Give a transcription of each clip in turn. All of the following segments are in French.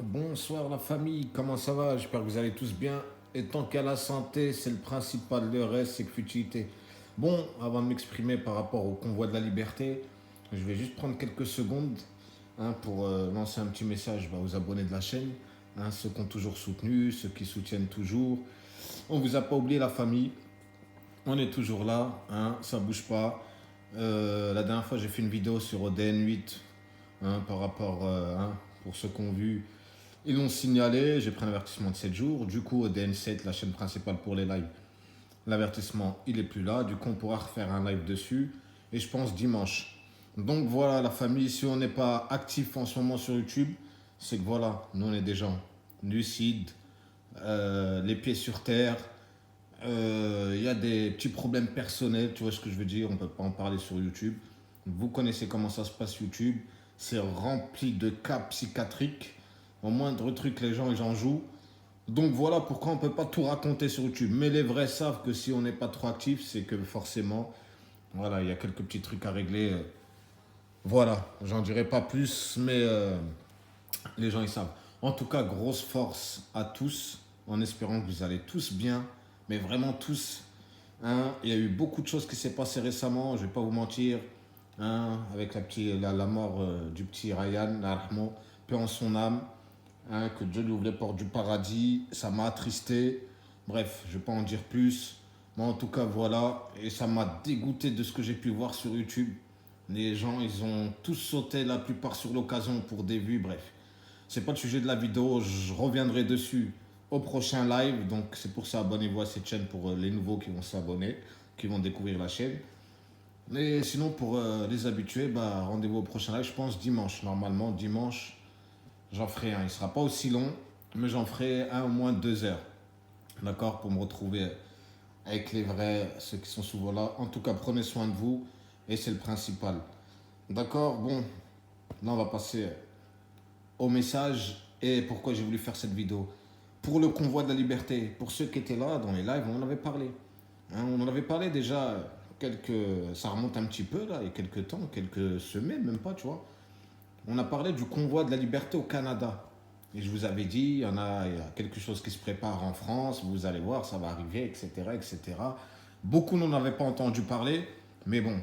Bonsoir la famille, comment ça va? J'espère que vous allez tous bien. Et tant qu'à la santé, c'est le principal, le reste c'est que futilité. Bon, avant de m'exprimer par rapport au convoi de la liberté, je vais juste prendre quelques secondes pour lancer un petit message aux abonnés de la chaîne, ceux qui ont toujours soutenu, ceux qui soutiennent toujours. On vous a pas oublié la famille, on est toujours là, ça bouge pas. La dernière fois j'ai fait une vidéo sur ODN 8 par rapport, pour ceux qui ont vu. Ils l'ont signalé, j'ai pris un avertissement de 7 jours. Du coup, DN7, la chaîne principale pour les lives, l'avertissement, il est plus là. Du coup, on pourra refaire un live dessus. Et je pense dimanche. Donc voilà, la famille, si on n'est pas actif en ce moment sur YouTube, c'est que voilà, nous on est des gens lucides, les pieds sur terre. Il y a des petits problèmes personnels, tu vois ce que je veux dire, on ne peut pas en parler sur YouTube. Vous connaissez comment ça se passe YouTube, c'est rempli de cas psychiatriques. Au moindre truc, les gens ils en jouent. Donc voilà pourquoi on ne peut pas tout raconter sur YouTube. Mais les vrais savent que si on n'est pas trop actif, c'est que forcément, voilà, il y a quelques petits trucs à régler. Voilà, j'en dirai pas plus, mais les gens ils savent. En tout cas, grosse force à tous, en espérant que vous allez tous bien, mais vraiment tous. Il y a eu beaucoup de choses qui s'est passé récemment, je vais pas vous mentir, avec la mort du petit Ryan, Rahmo, paix en son âme, que Dieu lui ouvre les portes du paradis, ça m'a attristé. Bref, je ne vais pas en dire plus. Mais en tout cas, voilà, et ça m'a dégoûté de ce que j'ai pu voir sur YouTube. Les gens, ils ont tous sauté, la plupart sur l'occasion pour des vues, bref. C'est pas le sujet de la vidéo, je reviendrai dessus au prochain live. Donc c'est pour ça, abonnez-vous à cette chaîne pour les nouveaux qui vont s'abonner, qui vont découvrir la chaîne. Mais sinon, pour les habitués, rendez-vous au prochain live, je pense dimanche. Normalement, dimanche, j'en ferai un. Il ne sera pas aussi long, mais j'en ferai un au moins 2 heures. D'accord? Pour me retrouver avec les vrais, ceux qui sont souvent là. En tout cas, prenez soin de vous et c'est le principal. D'accord? Bon, là, on va passer au message et pourquoi j'ai voulu faire cette vidéo. Pour le convoi de la liberté, pour ceux qui étaient là dans les lives, on en avait parlé. On en avait parlé déjà ça remonte un petit peu là, il y a quelques temps, quelques semaines même pas, tu vois. On a parlé du convoi de la liberté au Canada. Et je vous avais dit, il y a quelque chose qui se prépare en France, vous allez voir, ça va arriver, etc., etc. Beaucoup n'en avaient pas entendu parler, mais bon,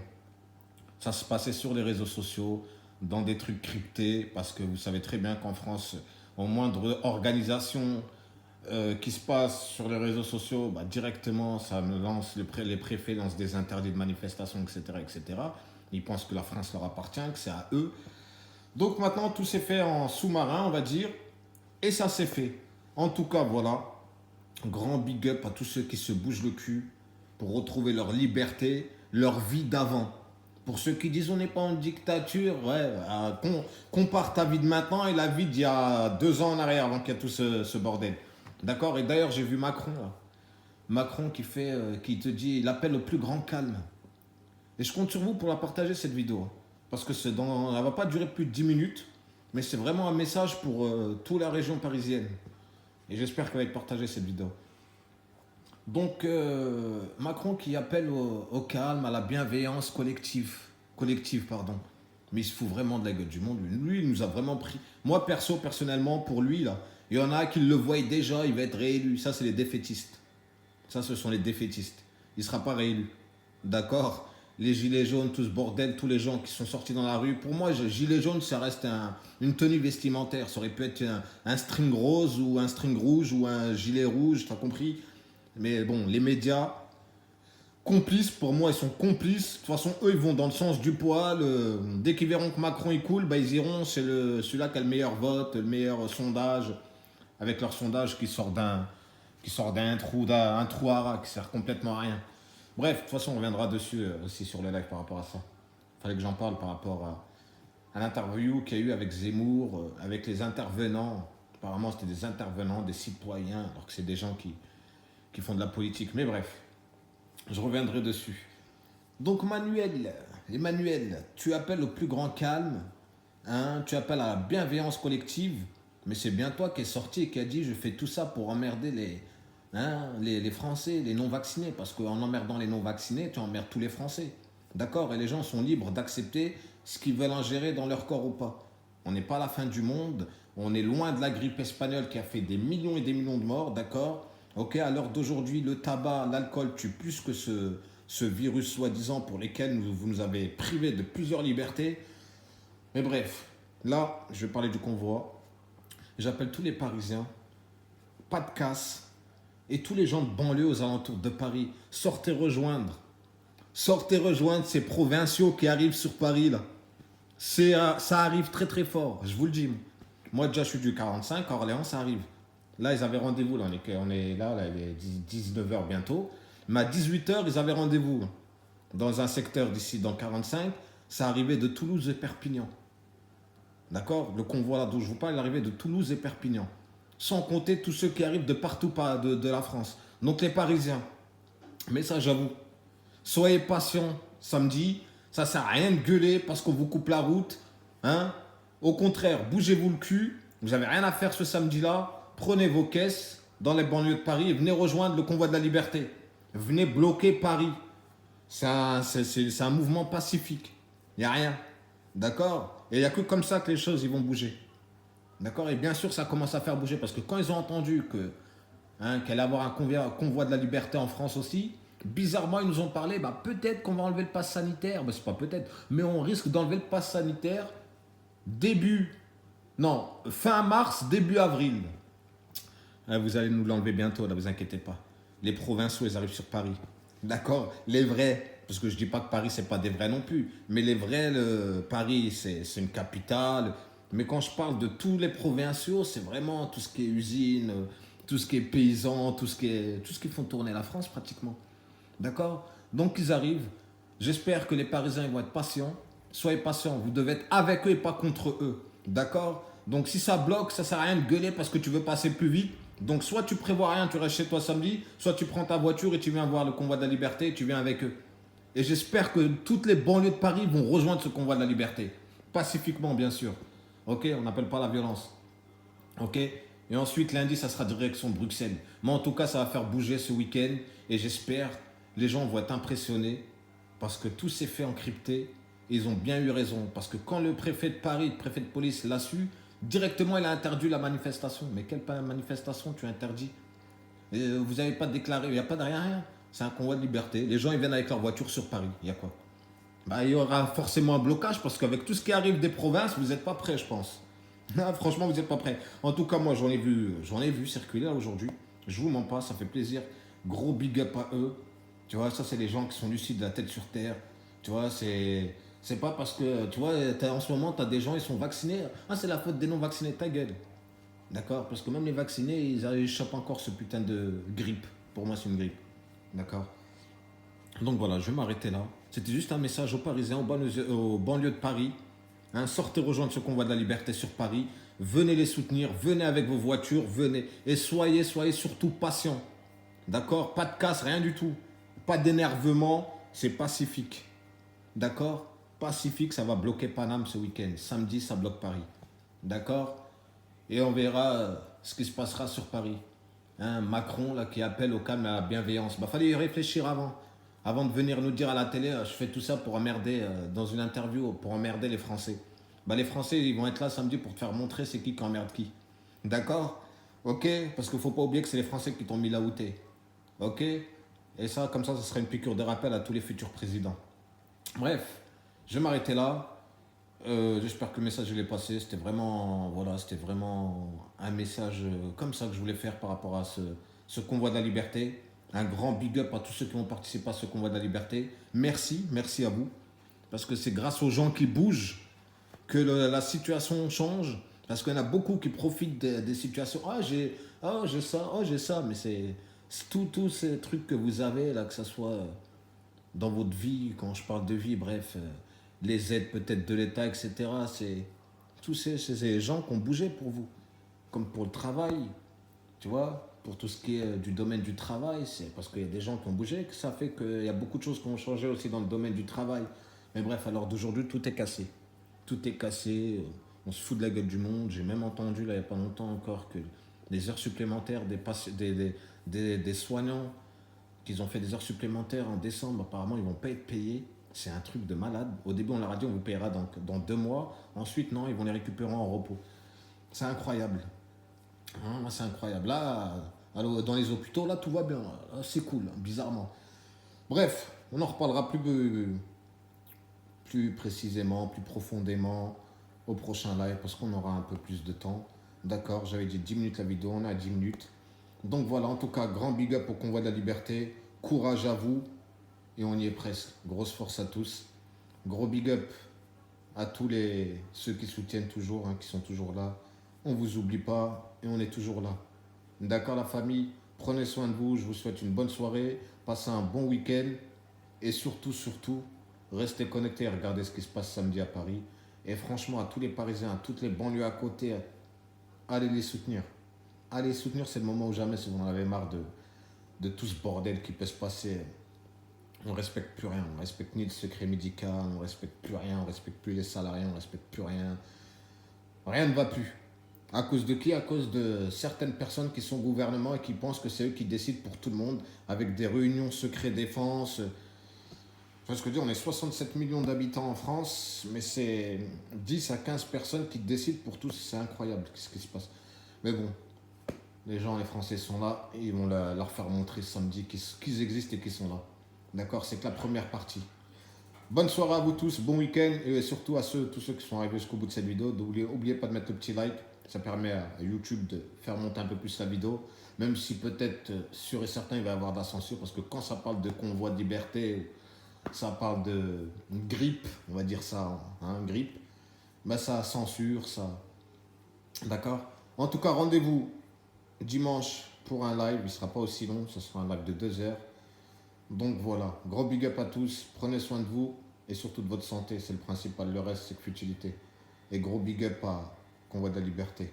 ça se passait sur les réseaux sociaux, dans des trucs cryptés, parce que vous savez très bien qu'en France, au moindre organisation qui se passe sur les réseaux sociaux, directement, ça me lance, les préfets lancent des interdits de manifestation, etc., etc. Ils pensent que la France leur appartient, que c'est à eux. Donc maintenant, tout s'est fait en sous-marin, on va dire, et ça s'est fait. En tout cas, voilà, grand big up à tous ceux qui se bougent le cul pour retrouver leur liberté, leur vie d'avant. Pour ceux qui disent on n'est pas en dictature, ouais, compare ta vie de maintenant et la vie d'il y a 2 ans en arrière avant qu'il y ait tout ce bordel. D'accord. Et d'ailleurs, j'ai vu Macron, là. Macron qui te dit, il appelle au plus grand calme. Et je compte sur vous pour la partager cette vidéo. Parce que elle ne va pas durer plus de 10 minutes, mais c'est vraiment un message pour toute la région parisienne. Et j'espère qu'elle va être partagée cette vidéo. Donc, Macron qui appelle au calme, à la bienveillance collective. Collective, pardon. Mais il se fout vraiment de la gueule du monde. Lui, il nous a vraiment pris. Moi, personnellement, pour lui, là, il y en a qui le voient déjà, il va être réélu. Ça, c'est les défaitistes. Ça, ce sont les défaitistes. Il ne sera pas réélu. D'accord. Les gilets jaunes, tout ce bordel, tous les gens qui sont sortis dans la rue. Pour moi, gilet jaune, ça reste une tenue vestimentaire. Ça aurait pu être un string rose ou un string rouge ou un gilet rouge, t'as compris. Mais bon, les médias, complices, pour moi, ils sont complices. De toute façon, eux, ils vont dans le sens du poil. Dès qu'ils verront que Macron, il coule, ils iront, c'est celui-là qui a le meilleur vote, le meilleur sondage, avec leur sondage qui sort d'un trou à rat, qui sert complètement à rien. Bref, de toute façon, on reviendra dessus aussi sur le live par rapport à ça. Il fallait que j'en parle par rapport à l'interview qu'il y a eu avec Zemmour, avec les intervenants. Apparemment, c'était des intervenants, des citoyens, alors que c'est des gens qui font de la politique. Mais bref, je reviendrai dessus. Donc, Emmanuel, tu appelles au plus grand calme, tu appelles à la bienveillance collective, mais c'est bien toi qui es sorti et qui a dit je fais tout ça pour emmerder les Français, les non-vaccinés, parce qu'en emmerdant les non-vaccinés, tu emmerdes tous les Français. D'accord. Et les gens sont libres d'accepter ce qu'ils veulent ingérer dans leur corps ou pas. On n'est pas à la fin du monde. On est loin de la grippe espagnole qui a fait des millions et des millions de morts, d'accord? Ok, à l'heure d'aujourd'hui, le tabac, l'alcool tuent plus que ce virus soi-disant pour lequel vous nous avez privés de plusieurs libertés. Mais bref, là, je vais parler du convoi. J'appelle tous les Parisiens, pas de casse, et tous les gens de banlieue aux alentours de Paris, sortez rejoindre. Sortez rejoindre ces provinciaux qui arrivent sur Paris, là. Ça arrive très très fort, je vous le dis. Moi déjà je suis du 45, à Orléans ça arrive. Là ils avaient rendez-vous, là, on est là, il est 19h bientôt. Mais à 18h ils avaient rendez-vous dans un secteur d'ici, dans 45. Ça arrivait de Toulouse et Perpignan. D'accord? Le convoi là d'où je vous parle, il arrivait de Toulouse et Perpignan. Sans compter tous ceux qui arrivent de partout de la France. Donc les Parisiens. Mais ça j'avoue, soyez patients samedi. Ça ne sert à rien de gueuler parce qu'on vous coupe la route. Hein? Au contraire, bougez-vous le cul. Vous n'avez rien à faire ce samedi-là. Prenez vos caisses dans les banlieues de Paris et venez rejoindre le convoi de la liberté. Venez bloquer Paris. C'est un mouvement pacifique. Il n'y a rien. D'accord? Et il n'y a que comme ça que les choses ils vont bouger. D'accord? Et bien sûr, ça commence à faire bouger parce que quand ils ont entendu que qu'il allait y avoir un convoi de la liberté en France aussi, bizarrement, ils nous ont parlé, bah, peut-être qu'on va enlever le pass sanitaire. Bah, c'est pas peut-être, mais on risque d'enlever le pass sanitaire fin mars, début avril. Ah, vous allez nous l'enlever bientôt, ne vous inquiétez pas. Les provinciaux, ils arrivent sur Paris. D'accord? Les vrais, parce que je dis pas que Paris, c'est pas des vrais non plus. Mais les vrais, Paris, c'est une capitale. Mais quand je parle de tous les provinciaux, c'est vraiment tout ce qui est usine, tout ce qui est paysan, tout ce qui font tourner la France pratiquement. D'accord? Donc ils arrivent. J'espère que les Parisiens ils vont être patients. Soyez patients. Vous devez être avec eux et pas contre eux. D'accord? Donc si ça bloque, ça sert à rien de gueuler parce que tu veux passer plus vite. Donc soit tu prévois rien, tu restes chez toi samedi, soit tu prends ta voiture et tu viens voir le convoi de la liberté et tu viens avec eux. Et j'espère que toutes les banlieues de Paris vont rejoindre ce convoi de la liberté. Pacifiquement, bien sûr. Ok? On n'appelle pas la violence. Ok? Et ensuite, lundi, ça sera direction de Bruxelles. Mais en tout cas, ça va faire bouger ce week-end. Et j'espère les gens vont être impressionnés parce que tout s'est fait encrypté. Et ils ont bien eu raison. Parce que quand le préfet de Paris, le préfet de police l'a su, directement, il a interdit la manifestation. Mais quelle manifestation tu interdis? Vous n'avez pas déclaré, il n'y a pas de rien. C'est un convoi de liberté. Les gens, ils viennent avec leur voiture sur Paris. Il y a quoi? Bah, il y aura forcément un blocage parce qu'avec tout ce qui arrive des provinces, vous n'êtes pas prêts, je pense. Ah, franchement, vous n'êtes pas prêts. En tout cas, moi, j'en ai vu circuler là aujourd'hui. Je vous mens pas, ça fait plaisir. Gros big up à eux. Tu vois, ça, c'est les gens qui sont lucides, la tête sur terre. Tu vois, c'est pas parce que, tu vois, en ce moment, tu as des gens, ils sont vaccinés. Ah, c'est la faute des non-vaccinés, ta gueule. D'accord? Parce que même les vaccinés, ils chopent encore ce putain de grippe. Pour moi, c'est une grippe. D'accord? Donc voilà, je vais m'arrêter là. C'était juste un message aux Parisiens, aux banlieues de Paris. Hein, sortez rejoindre ce convoi de la liberté sur Paris. Venez les soutenir, venez avec vos voitures, venez. Et soyez surtout patients. D'accord? Pas de casse, rien du tout. Pas d'énervement, c'est pacifique. D'accord? Pacifique, ça va bloquer Paname ce week-end. Samedi, ça bloque Paris. D'accord? Et on verra ce qui se passera sur Paris. Hein, Macron là, qui appelle au calme et à la bienveillance. Bah, fallait y réfléchir avant. Avant de venir nous dire à la télé, je fais tout ça pour emmerder, dans une interview, pour emmerder les Français. Bah, les Français, ils vont être là samedi pour te faire montrer c'est qui emmerde qui. D'accord? Ok? Parce qu'il ne faut pas oublier que c'est les Français qui t'ont mis là où t'es. Ok? Et ça, comme ça serait une piqûre de rappel à tous les futurs présidents. Bref, je vais m'arrêter là. J'espère que le message je l'ai passé. C'était vraiment, voilà, c'était vraiment un message comme ça que je voulais faire par rapport à ce convoi de la liberté. Un grand big up à tous ceux qui ont participé à ce convoi de la liberté. Merci, merci à vous. Parce que c'est grâce aux gens qui bougent que la situation change. Parce qu'il y en a beaucoup qui profitent des situations. J'ai ça. Mais c'est tous ces trucs que vous avez, là, que ce soit dans votre vie, quand je parle de vie, bref, les aides peut-être de l'État, etc. C'est tous ces gens qui ont bougé pour vous. Comme pour le travail, tu vois, pour tout ce qui est du domaine du travail, c'est parce qu'il y a des gens qui ont bougé que ça fait qu'il y a beaucoup de choses qui ont changé aussi dans le domaine du travail. Mais bref, alors d'aujourd'hui, tout est cassé. Tout est cassé, on se fout de la gueule du monde. J'ai même entendu, là, il n'y a pas longtemps encore, que des heures supplémentaires des soignants, qu'ils ont fait des heures supplémentaires en décembre, apparemment, ils ne vont pas être payés. C'est un truc de malade. Au début, on leur a dit on vous payera dans 2 mois. Ensuite, non, ils vont les récupérer en repos. C'est incroyable. Hein, c'est incroyable. Là, dans les hôpitaux, là, tout va bien. Là, c'est cool, hein, bizarrement. Bref, on en reparlera plus précisément, plus profondément au prochain live parce qu'on aura un peu plus de temps. D'accord, j'avais dit 10 minutes la vidéo, on est à 10 minutes. Donc voilà, en tout cas, grand big up au convoi de la liberté. Courage à vous. Et on y est presque. Grosse force à tous. Gros big up à ceux qui soutiennent toujours, hein, qui sont toujours là. On ne vous oublie pas et on est toujours là. D'accord la famille, prenez soin de vous. Je vous souhaite une bonne soirée. Passez un bon week-end. Et surtout, surtout, restez connectés et regardez ce qui se passe samedi à Paris. Et franchement, à tous les Parisiens, à toutes les banlieues à côté, allez les soutenir. Allez les soutenir, c'est le moment ou jamais si vous en avez marre de tout ce bordel qui peut se passer. On ne respecte plus rien. On ne respecte ni le secret médical, on ne respecte plus rien, on ne respecte plus les salariés, on ne respecte plus rien. Rien ne va plus. À cause de qui? À cause de certaines personnes qui sont au gouvernement et qui pensent que c'est eux qui décident pour tout le monde, avec des réunions secret défense. Parce que dire, on est 67 millions d'habitants en France, mais c'est 10 à 15 personnes qui décident pour tous. C'est incroyable ce qui se passe. Mais bon, les gens, les Français sont là et ils vont leur faire montrer samedi qu'ils existent et qu'ils sont là. D'accord, c'est que la première partie. Bonne soirée à vous tous, bon week-end et surtout à tous ceux qui sont arrivés jusqu'au bout de cette vidéo. N'oubliez pas de mettre le petit like, ça permet à YouTube de faire monter un peu plus la vidéo. Même si peut-être sûr et certain il va y avoir de la censure parce que quand ça parle de convoi de liberté, ça parle de grippe, on va dire ça, hein, grippe, ben ça censure, ça. D'accord. En tout cas, rendez-vous dimanche pour un live, il ne sera pas aussi long, ce sera un live de 2 heures. Donc voilà, gros big up à tous, prenez soin de vous et surtout de votre santé, c'est le principal, le reste c'est que futilité. Et gros big up à Convoi de la Liberté.